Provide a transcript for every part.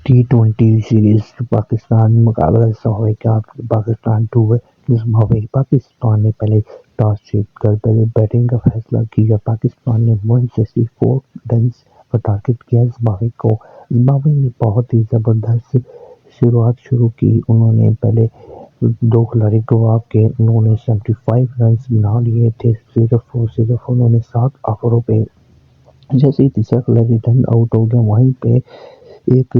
टी20 series Pakistan मुकाबला जिसमें पाकिस्तान 2 है, जिसमें पाकिस्तान ने पहले टॉस जीतकर पहले बैटिंग का फैसला किया। पाकिस्तान ने 164 रन का टारगेट किया जिम्बाब्वे ने बहुत ही जबरदस्त शुरुआत शुरू की। उन्होंने पहले दो खिलाड़ी को आउट के उन्होंने 75 रन बना लिए थे। सिर्फ उन्होंने 7 ओवरों पे जैसे ही तीसरा खिलाड़ी रन आउट हो गया, वहीं पे एक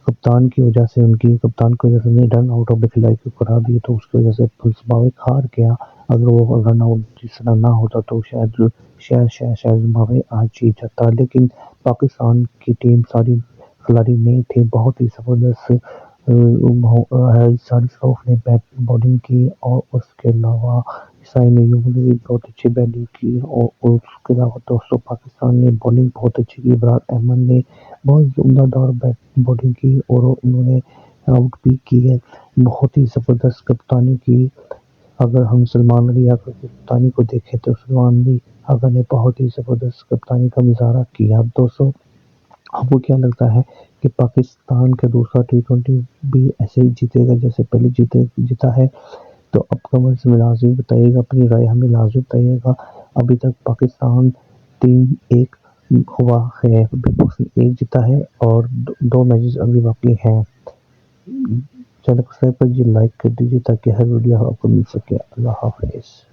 कप्तान की वजह से उन्हें रन आउट ऑफ द खिलाड़ी को करा दिया, तो उसकी वजह से जिम्बाब्वे हार गया। अगर वो रन आउट जिस तरह ना होता तो शायद जिम्बाब्वे आज जीत जाता, लेकिन पाकिस्तान की टीम सारी खिलाड़ी नहीं थे। बहुत ही जबरदस्त सारी श्रॉफ ने बॉलिंग की और उसके अलावा साइम अयूब ने भी बहुत अच्छी बैटिंग की और उसके अलावा दोस्तों पाकिस्तान ने बॉलिंग बहुत अच्छी की। इमरान अहमद ने बहुत उम्दा बॉलिंग की और उन्होंने आउट भी की है। बहुत ही ज़बरदस्त कप्तानी की। अगर हम सलमान अली आगा की कप्तानी को देखें तो सलमान अली आगा ने बहुत ही ज़बरदस्त कप्तानी का मुजाहरा किया। दोस्तों आपको क्या लगता है कि पाकिस्तान का दूसरा टी20 भी ऐसे ही जीतेगा जैसे पहले जीता है? तो आप कमेंट्स में लाजमी बताइएगा, अपनी राय हमें लाजमी बताइएगा। अभी तक पाकिस्तान 3-1 हुआ है, बिग बॉस ने 1 जीता है और 2 मैचेस अभी बाकी हैं। चैनल को सब्सक्राइब कीजिए, लाइक कर दीजिए ताकि हर वीडियो आपको मिल सके। अल्लाह हाफिज़।